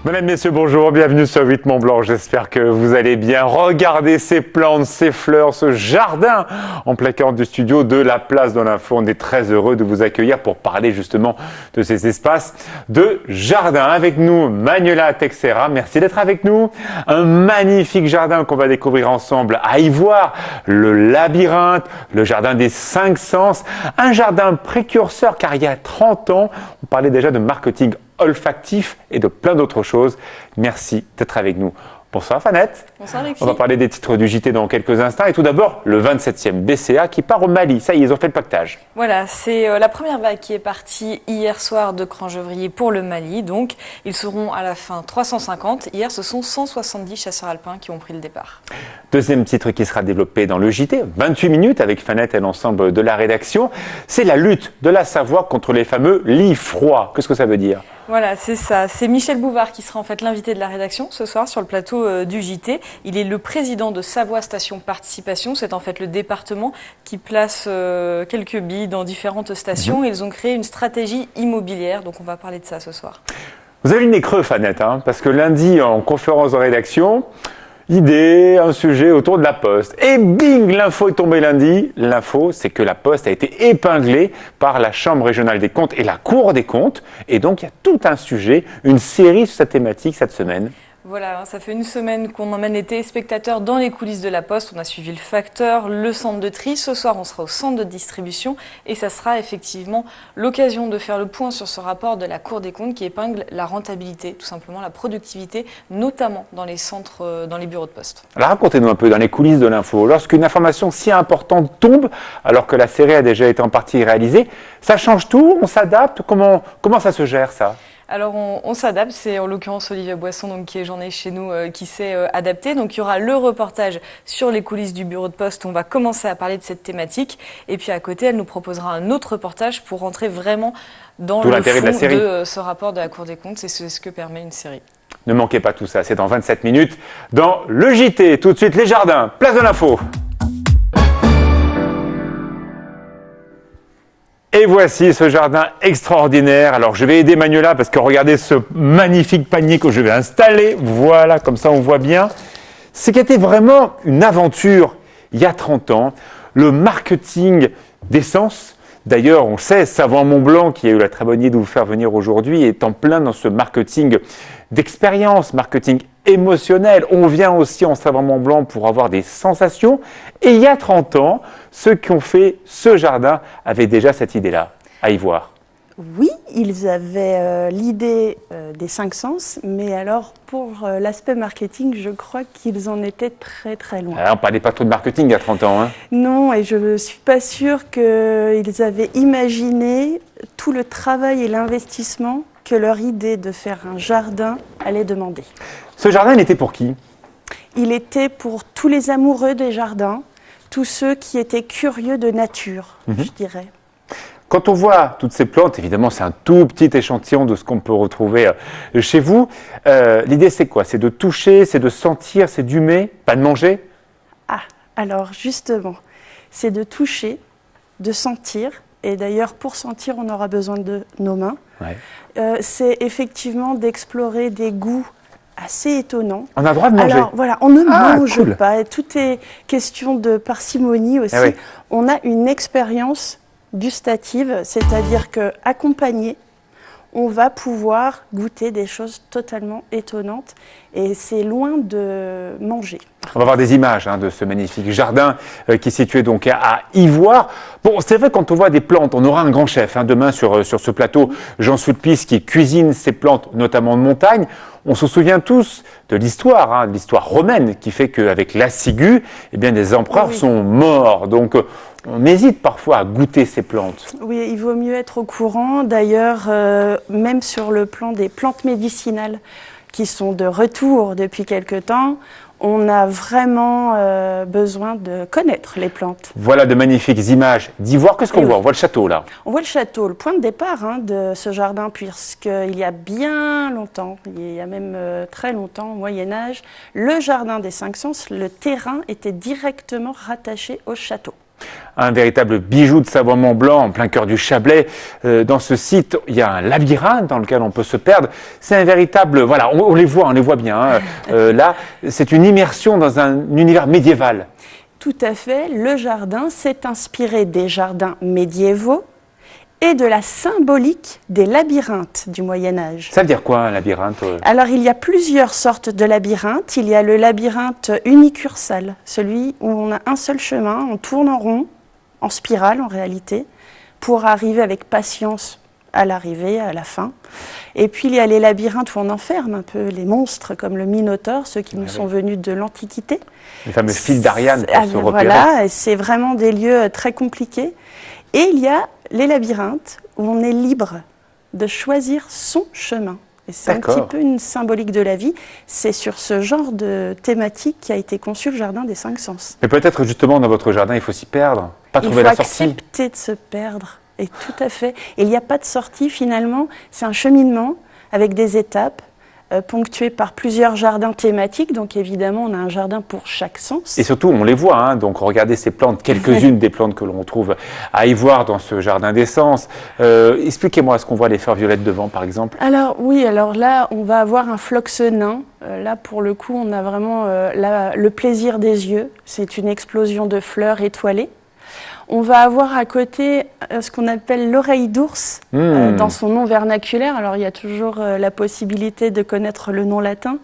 Mesdames, Messieurs, bonjour, bienvenue sur 8 Mont Blanc, j'espère que vous allez bien. Regardez ces plantes, ces fleurs, ce jardin en plein cœur du studio de la Place de l'Info. On est très heureux de vous accueillir pour parler justement de ces espaces de jardin. Avec nous, Manuela Texera, merci d'être avec nous. Un magnifique jardin qu'on va découvrir ensemble à Ivoire, le labyrinthe, le jardin des 5 sens. Un jardin précurseur car il y a 30 ans, on parlait déjà de marketing olfactif et de plein d'autres choses. Merci d'être avec nous. Bonsoir Fanette. Bonsoir Alexis. On va parler des titres du JT dans quelques instants. Et tout d'abord, le 27e BCA qui part au Mali. Ça y est, ils ont fait le pactage. Voilà, c'est la première vague qui est partie hier soir de Crangevrier pour le Mali. Donc, ils seront à la fin 350. Hier, ce sont 170 chasseurs alpins qui ont pris le départ. Deuxième titre qui sera développé dans le JT, 28 minutes avec Fanette et l'ensemble de la rédaction. C'est la lutte de la Savoie contre les fameux lits froids. Qu'est-ce que ça veut dire ? Voilà, c'est ça. C'est Michel Bouvard qui sera en fait l'invité de la rédaction ce soir sur le plateau du JT. Il est le président de Savoie Station Participation. C'est en fait le département qui place quelques billes dans différentes stations. Ils ont créé une stratégie immobilière. Donc on va parler de ça ce soir. Vous avez le nez creux, Fanette, hein, parce que lundi, en conférence de rédaction, idée, un sujet autour de la Poste. Et bing, l'info est tombée lundi. L'info, c'est que la Poste a été épinglée par la Chambre régionale des comptes et la Cour des comptes. Et donc, il y a tout un sujet, une série sur cette thématique cette semaine. Voilà, ça fait une semaine qu'on emmène les téléspectateurs dans les coulisses de la Poste. On a suivi le facteur, le centre de tri. Ce soir, on sera au centre de distribution et ça sera effectivement l'occasion de faire le point sur ce rapport de la Cour des comptes qui épingle la rentabilité, tout simplement la productivité, notamment dans les centres, dans les bureaux de poste. Alors racontez-nous un peu dans les coulisses de l'info. Lorsqu'une information si importante tombe, alors que la série a déjà été en partie réalisée, ça change tout, on s'adapte, comment ça se gère ça ? Alors on s'adapte, c'est en l'occurrence Olivier Boisson donc, qui est journaliste chez nous qui s'est adapté. Donc il y aura le reportage sur les coulisses du bureau de poste, on va commencer à parler de cette thématique. Et puis à côté, elle nous proposera un autre reportage pour rentrer vraiment dans le fond de ce rapport de la Cour des comptes. C'est ce que permet une série. Ne manquez pas tout ça, c'est dans 27 minutes dans le JT. Tout de suite les jardins, place de l'info. Et voici ce jardin extraordinaire. Alors je vais aider Manuela parce que regardez ce magnifique panier que je vais installer. Voilà, comme ça on voit bien. C'est qui était vraiment une aventure il y a 30 ans. Le marketing d'essence. D'ailleurs, on sait, Savant Mont-Blanc, qui a eu la très bonne idée de vous faire venir aujourd'hui, est en plein dans ce marketing d'expérience, marketing émotionnel. On vient aussi en Savant Mont-Blanc pour avoir des sensations. Et il y a 30 ans, ceux qui ont fait ce jardin avaient déjà cette idée-là, à Ivoire. Oui, ils avaient l'idée des 5 sens, mais alors pour l'aspect marketing, je crois qu'ils en étaient très très loin. Alors, on ne parlait pas trop de marketing il y a 30 ans. Hein. Non, et je ne suis pas sûre qu'ils avaient imaginé tout le travail et l'investissement que leur idée de faire un jardin allait demander. Ce jardin, il était pour qui ? Il était pour tous les amoureux des jardins, tous ceux qui étaient curieux de nature, je dirais. Quand on voit toutes ces plantes, évidemment, c'est un tout petit échantillon de ce qu'on peut retrouver chez vous. L'idée, c'est quoi ? C'est de toucher, c'est de sentir, c'est d'humer, pas de manger ? Ah, alors justement, c'est de toucher, de sentir. Et d'ailleurs, pour sentir, on aura besoin de nos mains. Ouais. C'est effectivement d'explorer des goûts assez étonnants. On a le droit de manger ? Alors voilà, on ne mange cool. pas. Tout est question de parcimonie aussi. Ah oui. On a une expérience gustative, c'est-à-dire qu'accompagné, on va pouvoir goûter des choses totalement étonnantes et c'est loin de manger. On va voir des images de ce magnifique jardin qui est situé donc à Ivoire. Bon, c'est vrai, quand on voit des plantes, on aura un grand chef demain sur ce plateau, Jean Soulpis, qui cuisine ces plantes, notamment de montagne. On se souvient tous de l'histoire romaine qui fait qu'avec la ciguë, eh bien, des empereurs sont morts. Donc, on hésite parfois à goûter ces plantes. Oui, il vaut mieux être au courant. D'ailleurs, même sur le plan des plantes médicinales qui sont de retour depuis quelque temps, On a vraiment besoin de connaître les plantes. Voilà de magnifiques images d'ivoire. Qu'est-ce qu'on Et voit? oui. On voit le château là. On voit le château, le point de départ de ce jardin, puisqu'il y a bien longtemps, il y a même très longtemps, au Moyen-Âge, le jardin des Cinq Sens, le terrain était directement rattaché au château. Un véritable bijou de Savoie-Mont-Blanc en plein cœur du Chablais. Dans ce site, il y a un labyrinthe dans lequel on peut se perdre. C'est un véritable, voilà, on les voit bien. Hein. Là, c'est une immersion dans un univers médiéval. Tout à fait. Le jardin s'est inspiré des jardins médiévaux et de la symbolique des labyrinthes du Moyen-Âge. Ça veut dire quoi un labyrinthe? Alors, il y a plusieurs sortes de labyrinthes. Il y a le labyrinthe unicursal, celui où on a un seul chemin, on tourne en rond, en spirale en réalité, pour arriver avec patience à l'arrivée, à la fin. Et puis, il y a les labyrinthes où on enferme un peu les monstres, comme le Minotaure, ceux qui nous sont venus de l'Antiquité. Les fameux fils d'Ariane pour se repérer. Voilà, c'est vraiment des lieux très compliqués. Et il y a les labyrinthes où on est libre de choisir son chemin. Et c'est un petit peu une symbolique de la vie. C'est sur ce genre de thématique qu'a été conçu le jardin des Cinq Sens. Mais peut-être justement dans votre jardin, il faut s'y perdre, pas trouver la sortie. Il faut accepter de se perdre. Et tout à fait. Et il n'y a pas de sortie finalement. C'est un cheminement avec des étapes ponctuées par plusieurs jardins thématiques. Donc évidemment, on a un jardin pour chaque sens. Et surtout, on les voit. Hein, donc regardez ces plantes, quelques-unes des plantes que l'on trouve à Ivoire dans ce jardin d'essence. Expliquez-moi, est-ce qu'on voit les fleurs violettes devant, par exemple? Alors oui, alors là, on va avoir un phlox nain. Là, pour le coup, on a vraiment le plaisir des yeux. C'est une explosion de fleurs étoilées. On va avoir à côté ce qu'on appelle l'oreille d'ours dans son nom vernaculaire. Alors il y a toujours la possibilité de connaître le nom latin.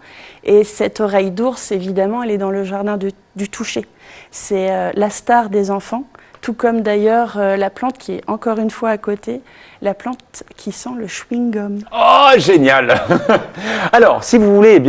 Et cette oreille d'ours, évidemment, elle est dans le jardin du toucher. C'est la star des enfants, tout comme d'ailleurs la plante qui est encore une fois à côté, la plante qui sent le chewing-gum. Oh, génial! Alors, si vous voulez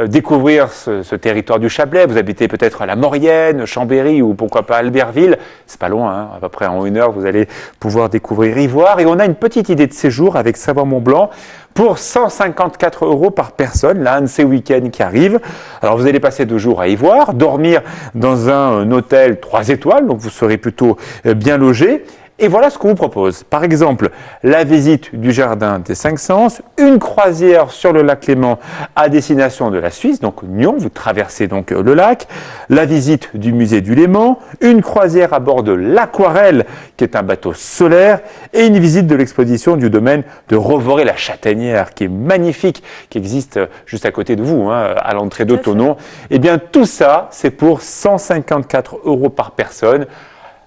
découvrir ce territoire du Chablais, vous habitez peut-être à la Maurienne, Chambéry ou pourquoi pas Albertville, c'est pas loin, hein, à peu près en 1 heure, vous allez pouvoir découvrir Ivoire. Et on a une petite idée de séjour avec Savoie-Mont-Blanc pour 154 € par personne, l'un de ces week-ends qui arrivent. Alors, vous allez passer 2 jours à Ivoire, dormir dans un hôtel 3 étoiles, donc vous serez plutôt bien logé. Et voilà ce qu'on vous propose. Par exemple, la visite du jardin des Cinq Sens, une croisière sur le lac Léman à destination de la Suisse, donc Nyon, vous traversez donc le lac, la visite du musée du Léman, une croisière à bord de l'Aquarelle, qui est un bateau solaire, et une visite de l'exposition du domaine de Rovoré-la-Châtaignière, qui est magnifique, qui existe juste à côté de vous, hein, à l'entrée d'Autonon. Eh bien, tout ça, c'est pour 154 € par personne.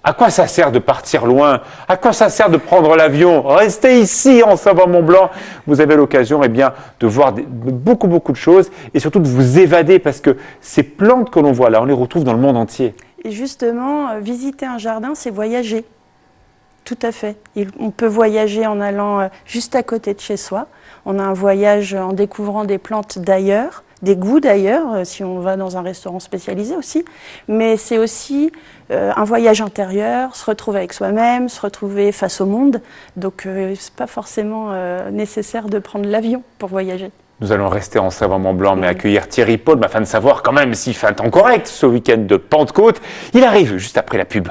À quoi ça sert de partir loin? À quoi ça sert de prendre l'avion? Restez ici en Savoie-Mont-Blanc. Vous avez l'occasion de voir beaucoup de choses et surtout de vous évader parce que ces plantes que l'on voit là, on les retrouve dans le monde entier. Et justement, visiter un jardin, c'est voyager. Tout à fait. On peut voyager en allant juste à côté de chez soi. On a un voyage en découvrant des plantes d'ailleurs. Des goûts d'ailleurs, si on va dans un restaurant spécialisé aussi, mais c'est aussi un voyage intérieur, se retrouver avec soi-même, se retrouver face au monde, donc c'est pas forcément nécessaire de prendre l'avion pour voyager. Nous allons rester en Savoie-Mont-Blanc, mais accueillir Thierry Paul, afin de savoir quand même s'il fait un temps correct ce week-end de Pentecôte. Il arrive juste après la pub.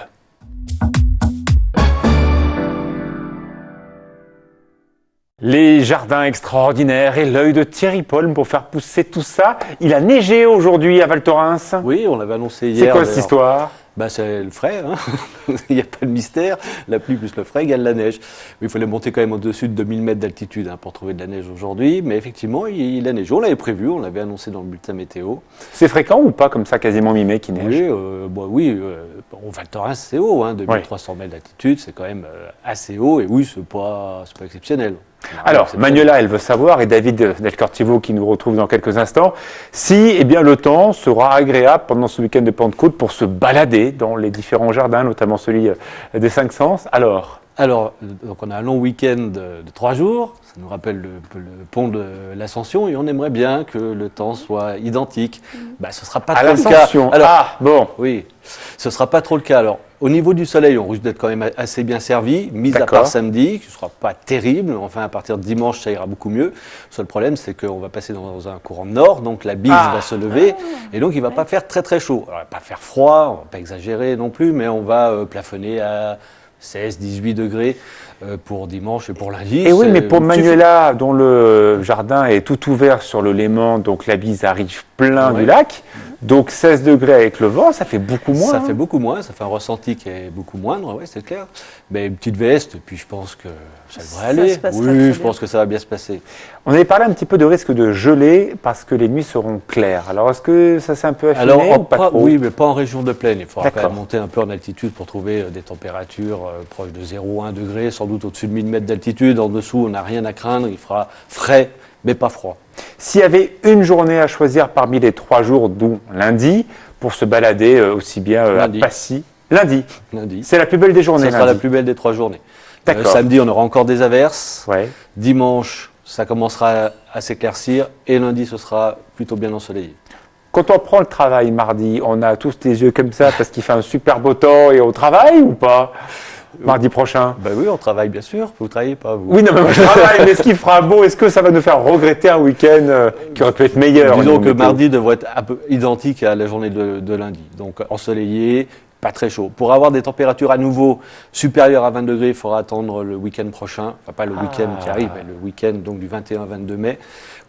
Les jardins extraordinaires et l'œil de Thierry Paul pour faire pousser tout ça. Il a neigé aujourd'hui à Val Thorens. Oui, on l'avait annoncé hier. C'est quoi cette histoire? C'est le frais, hein. Il n'y a pas de mystère. La pluie plus le frais égale la neige. Il fallait monter quand même au-dessus de 2000 mètres d'altitude pour trouver de la neige aujourd'hui. Mais effectivement, il a neigé. On l'avait prévu, on l'avait annoncé dans le bulletin météo. C'est fréquent ou pas comme ça, quasiment mi-mai qui neige? Oui, au Val Thorens, c'est haut. 2300 mètres d'altitude, c'est quand même assez haut. Et oui, c'est pas exceptionnel. Alors, Manuela, elle veut savoir, et David Del Cortivo qui nous retrouve dans quelques instants, si le temps sera agréable pendant ce week-end de Pentecôte pour se balader dans les différents jardins, notamment celui des Cinq Sens. Alors, Alors, donc on a un long week-end de 3 jours, ça nous rappelle le pont de l'Ascension, et on aimerait bien que le temps soit identique. Bah, ce ne sera pas À trop le cas. l'Ascension. Alors, Ah, bon. oui, ce ne sera pas trop le cas. Alors, au niveau du soleil, on risque d'être quand même assez bien servi, mis à D'accord. part samedi, qui ne sera pas terrible. Enfin, à partir de dimanche, ça ira beaucoup mieux. Le seul problème, c'est qu'on va passer dans un courant nord, donc la bise va se lever, et donc il ne va pas faire très très chaud. Alors, il ne va pas faire froid, on ne va pas exagérer non plus, mais on va plafonner à 16, 18 degrés pour dimanche et pour lundi. Et oui, mais pour suffit. Manuela, dont le jardin est tout ouvert sur le Léman, donc la bise arrive plein Ouais. du lac, donc 16 degrés avec le vent, ça fait beaucoup moins. Ça hein. fait beaucoup moins, ça fait un ressenti qui est beaucoup moindre, oui, c'est clair. Mais une petite veste, puis je pense que ça devrait Ça aller. se passera Oui, très je bien. pense que ça va bien se passer. On avait parlé un petit peu de risque de gelée parce que les nuits seront claires. Alors, est-ce que ça s'est un peu affiné Alors, ou pas trop oui, mais pas en région de plaine. Il faudra quand D'accord. même monter un peu en altitude pour trouver des températures proches de 0,1 degré, sans doute au-dessus de 1000 mètres d'altitude. En dessous, on n'a rien à craindre. Il fera frais, mais pas froid. S'il y avait une journée à choisir parmi les 3 jours, dont lundi, pour se balader aussi bien Lundi. à Passy, lundi, Lundi. c'est la plus belle des journées. Ce sera la lundi. plus belle des 3 journées. D'accord. Samedi, on aura encore des averses. Ouais. Dimanche, ça commencera à s'éclaircir. Et lundi, ce sera plutôt bien ensoleillé. Quand on prend le travail mardi, on a tous les yeux comme ça parce qu'il fait un super beau temps et on travaille ou pas mardi prochain? Ben oui, on travaille bien sûr. Vous travaillez pas, vous? Oui, non, mais moi je travaille, mais est-ce qu'il fera beau? Est-ce que ça va nous faire regretter un week-end qui aurait pu être meilleur? au Disons niveau que météo mardi devrait être un peu identique à la journée de lundi. Donc ensoleillé, pas très chaud. Pour avoir des températures à nouveau supérieures à 20 degrés, il faudra attendre le week-end prochain. Enfin, pas le week-end qui arrive, mais le week-end donc du 21-22 mai.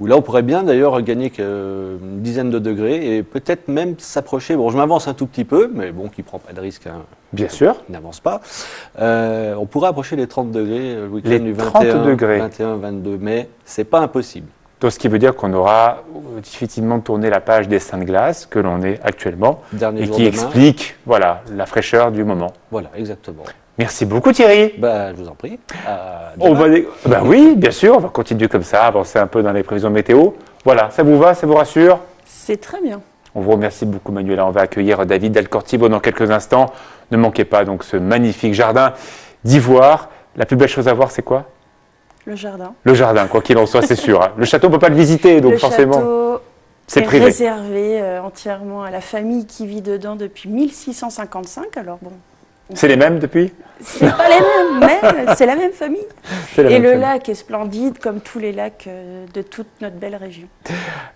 Où là, on pourrait bien d'ailleurs gagner une dizaine de degrés et peut-être même s'approcher. Bon, je m'avance un tout petit peu, mais bon, qui prend pas de risque. Hein. Bien sûr. Il n'avance pas. On pourrait approcher les 30 degrés le week-end Les du 30 degrés. 21-22 mai. C'est pas impossible. Donc, ce qui veut dire qu'on aura difficilement tourné la page des seins de glace que l'on est actuellement Dernier et jour qui demain. explique voilà, la fraîcheur du moment. Voilà, exactement. Merci beaucoup Thierry. Bah, je vous en prie. À On demain. va... Ben oui, bien sûr, on va continuer comme ça, avancer un peu dans les prévisions météo. Voilà, ça vous va, ça vous rassure? C'est très bien. On vous remercie beaucoup Manuela. On va accueillir David Del Cortivo dans quelques instants. Ne manquez pas donc ce magnifique jardin d'ivoire. La plus belle chose à voir, c'est quoi? Le jardin. Le jardin, quoi qu'il en soit, c'est sûr. hein. Le château, on ne peut pas le visiter, donc le forcément, château c'est est privé. réservé entièrement à la famille qui vit dedans depuis 1655. Alors bon, C'est les mêmes depuis? c'est pas les mêmes, mais c'est la même famille. C'est la Et même le famille. lac est splendide, comme tous les lacs de toute notre belle région.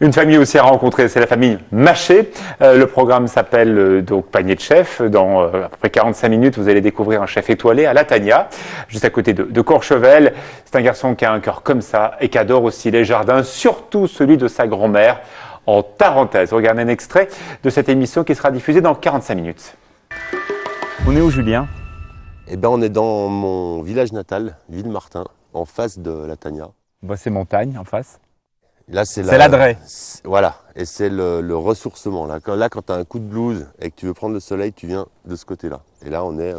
Une famille aussi à rencontrer, c'est la famille Maché. Le programme s'appelle donc Panier de chef. Dans à peu près 45 minutes, vous allez découvrir un chef étoilé à La Tania, juste à côté de Courchevel. C'est un garçon qui a un cœur comme ça et qui adore aussi les jardins, surtout celui de sa grand-mère en Tarentaise. Regardez un extrait de cette émission qui sera diffusée dans 45 minutes. On est où, Julien? Eh ben, on est dans mon village natal, Villemartin, en face de la Tania. C'est montagne en face. Là, c'est l'Adret. Voilà, et c'est le ressourcement. Là, quand tu as un coup de blues et que tu veux prendre le soleil, tu viens de ce côté-là. Et là, on est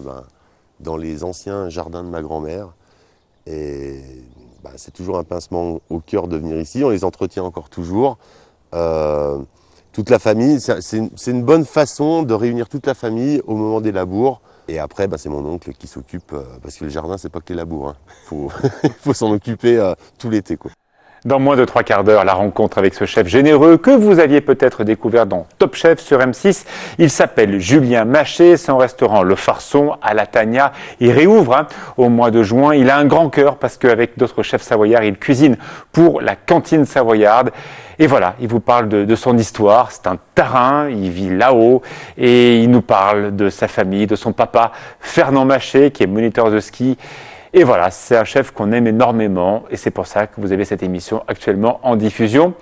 dans les anciens jardins de ma grand-mère. Et c'est toujours un pincement au cœur de venir ici. On les entretient encore toujours. Toute la famille, c'est une bonne façon de réunir toute la famille au moment des labours. Et après, c'est mon oncle qui s'occupe, parce que le jardin, c'est pas que les labours. Hein. Il faut s'en occuper tout l'été, quoi. Dans moins de 3 quarts d'heure, la rencontre avec ce chef généreux que vous aviez peut-être découvert dans Top Chef sur M6. Il s'appelle Julien Maché, son restaurant Le Farçon à La Tania. Il réouvre au mois de juin. Il a un grand cœur parce qu'avec d'autres chefs savoyards, il cuisine pour la cantine savoyarde. Et voilà, il vous parle de son histoire. C'est un tarin, il vit là-haut et il nous parle de sa famille, de son papa Fernand Maché qui est moniteur de ski. Et voilà, c'est un chef qu'on aime énormément et c'est pour ça que vous avez cette émission actuellement en diffusion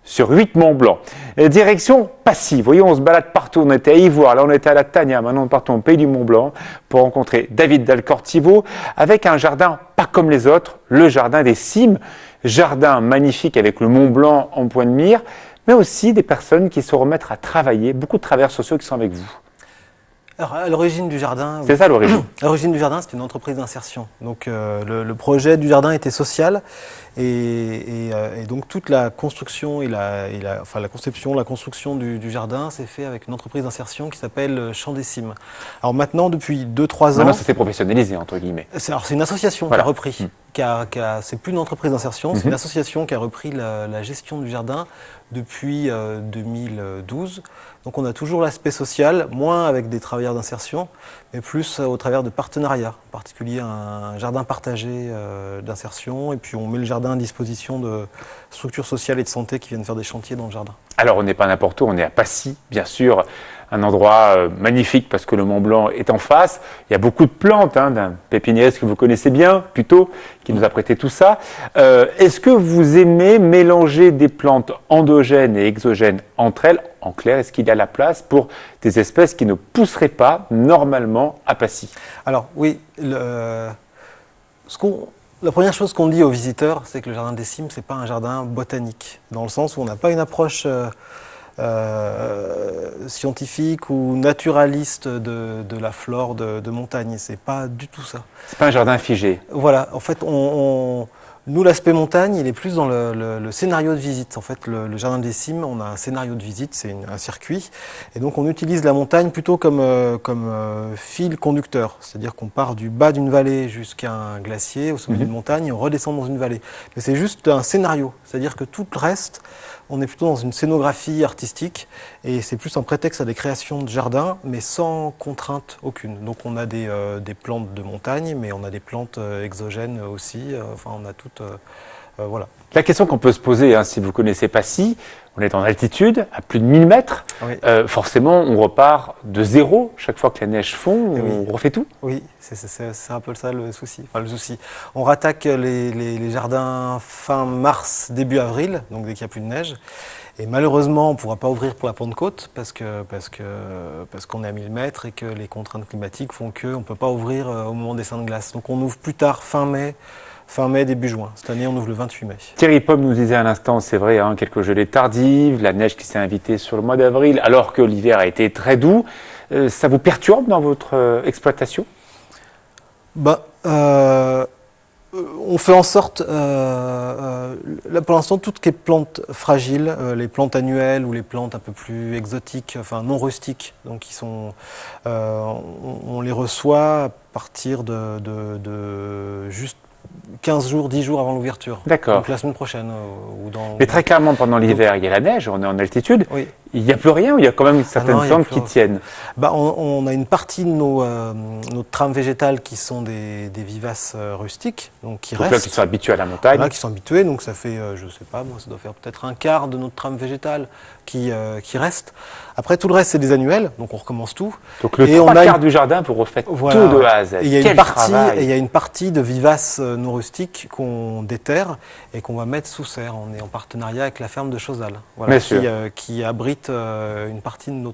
sur 8 Mont Blanc. Et direction Passy, vous voyez, on se balade partout, on était à Ivoire, là on était à la Tania, maintenant on part au pays du Mont Blanc pour rencontrer David Del Cortivo avec un jardin pas comme les autres, le jardin des cimes, jardin magnifique avec le Mont Blanc en point de mire, mais aussi des personnes qui se remettent à travailler, beaucoup de travailleurs sociaux qui sont avec vous. Alors, à l'origine du jardin, C'est ça l'origine. à l'origine du jardin, c'est une entreprise d'insertion. Donc, le projet du jardin était social et donc toute la construction et enfin, la conception, la construction du jardin s'est fait avec une entreprise d'insertion qui s'appelle Champ des Cimes. Alors maintenant, depuis 2-3 ans, Maintenant, ça s'est professionnalisé, entre guillemets. c'est une association Voilà. qui a repris. C'est plus une entreprise d'insertion, c'est une association qui a repris la gestion du jardin depuis 2012. Donc on a toujours l'aspect social, moins avec des travailleurs d'insertion, mais plus au travers de partenariats, en particulier un jardin partagé d'insertion, et puis on met le jardin à disposition de structures sociales et de santé qui viennent faire des chantiers dans le jardin. Alors, on n'est pas n'importe où, on est à Passy, bien sûr, un endroit magnifique parce que le Mont Blanc est en face. Il y a beaucoup de plantes, d'un pépiniériste que vous connaissez bien, plutôt, qui nous a prêté tout ça. Est-ce que vous aimez mélanger des plantes endogènes et exogènes entre elles? En clair, est-ce qu'il y a la place pour des espèces qui ne pousseraient pas normalement à Passy? Alors oui, la première chose qu'on dit aux visiteurs, c'est que le jardin des Cimes, c'est pas un jardin botanique, dans le sens où on n'a pas une approche scientifique ou naturaliste de la flore de montagne. C'est pas du tout ça. C'est pas un jardin figé. Voilà, en fait, nous, l'aspect montagne, il est plus dans le scénario de visite. En fait, le jardin des Cimes, on a un scénario de visite, c'est un circuit. Et donc, on utilise la montagne plutôt comme fil conducteur. C'est-à-dire qu'on part du bas d'une vallée jusqu'à un glacier, au sommet d'une montagne, et on redescend dans une vallée. Mais c'est juste un scénario. C'est-à-dire que tout le reste, on est plutôt dans une scénographie artistique. Et c'est plus un prétexte à des créations de jardin, mais sans contrainte aucune. Donc, on a des plantes de montagne, mais on a des plantes exogènes aussi. Enfin, on a toutes... voilà. La question qu'on peut se poser, si vous connaissez Passy, on est en altitude, à plus de 1000 mètres. Oui. Forcément, on repart de zéro. Chaque fois que la neige fond, on refait tout. Oui, c'est un peu ça le souci. Enfin, le souci. On rattaque les jardins fin mars, début avril, donc dès qu'il n'y a plus de neige. Et malheureusement, on ne pourra pas ouvrir pour la Pentecôte parce qu'on est à 1000 mètres et que les contraintes climatiques font qu'on ne peut pas ouvrir au moment des seins de glace. Donc on ouvre plus tard, fin mai, début juin. Cette année, on ouvre le 28 mai. Thierry Pomme nous disait à l'instant, c'est vrai, quelques gelées tardives, la neige qui s'est invitée sur le mois d'avril, alors que l'hiver a été très doux. Ça vous perturbe dans votre exploitation? On fait en sorte, là pour l'instant, toutes les plantes fragiles, les plantes annuelles ou les plantes un peu plus exotiques, enfin non rustiques, donc on les reçoit à partir de juste 15 jours, 10 jours avant l'ouverture. D'accord. Donc la semaine prochaine. Mais très clairement, pendant l'hiver, il y a la neige, on est en altitude. Oui. Il n'y a plus rien ou il y a quand même certaines plantes qui tiennent? On a une partie de nos trames végétales qui sont des vivaces rustiques, donc qui restent. Là, qui sont habitués à la montagne. Voilà, qui sont habitués, donc ça fait, je ne sais pas, moi, ça doit faire peut-être un quart de notre trame végétale qui reste. Après, tout le reste, c'est des annuels, donc on recommence tout. Donc le trois quarts du jardin, vous refaites tout de A à Z. Et il y a Quel travail! Et il y a une partie de vivaces non rustiques qu'on déterre et qu'on va mettre sous serre. On est en partenariat avec la ferme de Chauzel, voilà, qui abrite une partie de nos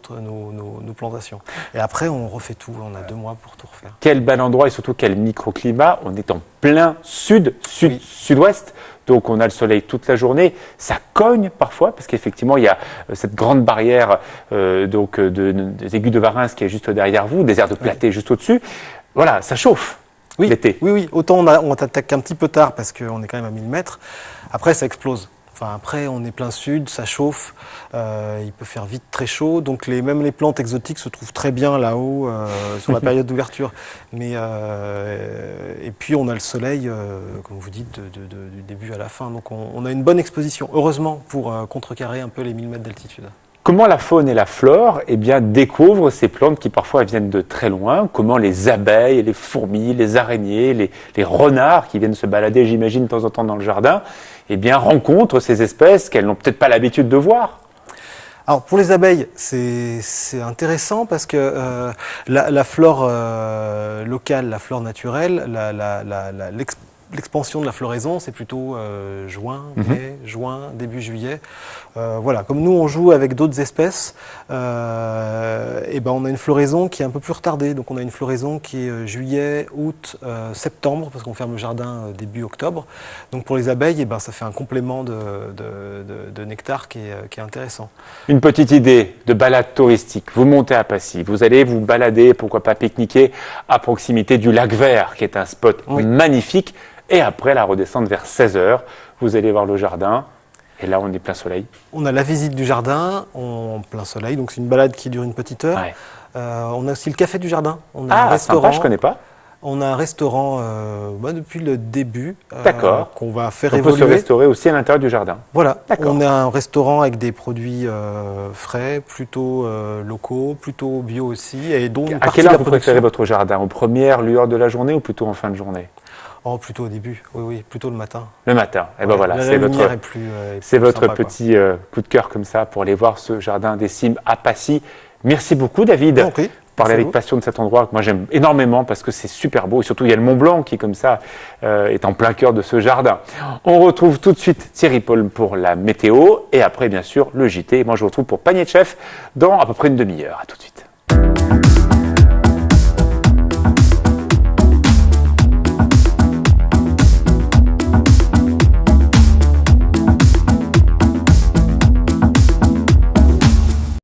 plantations. Et après, on refait tout. On a 2 mois pour tout refaire. Quel bel endroit et surtout quel microclimat. On est en plein sud-ouest. Donc on a le soleil toute la journée. Ça cogne parfois parce qu'effectivement il y a cette grande barrière des aigus de Varins qui est juste derrière vous, des aires de Platée juste au-dessus. Voilà, ça chauffe l'été. Oui. Autant on attaque un petit peu tard parce qu'on est quand même à 1000 mètres. Après, ça explose. Enfin, après, on est plein sud, ça chauffe, il peut faire vite très chaud, donc même les plantes exotiques se trouvent très bien là-haut sur la période d'ouverture. Mais et puis on a le soleil, comme vous dites, du début à la fin, donc on a une bonne exposition, heureusement, pour contrecarrer un peu les 1000 mètres d'altitude. Comment la faune et la flore découvrent ces plantes qui parfois viennent de très loin? Comment les abeilles, les fourmis, les araignées, les renards qui viennent se balader, j'imagine, de temps en temps dans le jardin, rencontrent ces espèces qu'elles n'ont peut-être pas l'habitude de voir? Alors pour les abeilles, c'est intéressant parce que la flore locale, la flore naturelle, l'expansion de la floraison, c'est plutôt juin, mai, juin, début juillet. Voilà, comme nous on joue avec d'autres espèces, et ben on a une floraison qui est un peu plus retardée. Donc on a une floraison qui est juillet, août, septembre, parce qu'on ferme le jardin début octobre. Donc pour les abeilles, et ben ça fait un complément de nectar qui est intéressant. Une petite idée de balade touristique. Vous montez à Passy, vous allez vous balader, pourquoi pas pique-niquer à proximité du lac Vert, qui est un spot magnifique. Et après la redescente vers 16h, vous allez voir le jardin. Et là, on est plein soleil. On a la visite du jardin en plein soleil, donc c'est une balade qui dure une petite heure. Ouais. On a aussi le café du jardin. On a un restaurant. Sympa, je connais pas. On a un restaurant depuis le début D'accord. qu'on va faire On évoluer. peut se restaurer aussi à l'intérieur du jardin. Voilà, D'accord. on a un restaurant avec des produits frais, plutôt locaux, plutôt bio aussi. Et dont une À partie quelle de la heure vous préférez production. votre jardin? Aux premières lueurs de la journée ou plutôt en fin de journée? Oh, plutôt au début, oui, plutôt le matin. Le matin. Et ben Ouais, voilà, la c'est lumière votre, est plus, c'est plus votre sympa, quoi. petit coup de cœur comme ça pour aller voir ce jardin des cimes à Passy. Merci beaucoup, David. Je vous en prie. Parler Merci à avec vous. passion de cet endroit que moi j'aime énormément parce que c'est super beau et surtout il y a le Mont Blanc qui comme ça est en plein cœur de ce jardin. On retrouve tout de suite Thierry Paul pour la météo et après bien sûr le JT. Moi je vous retrouve pour Panier de Chef dans à peu près une demi-heure. À tout de suite.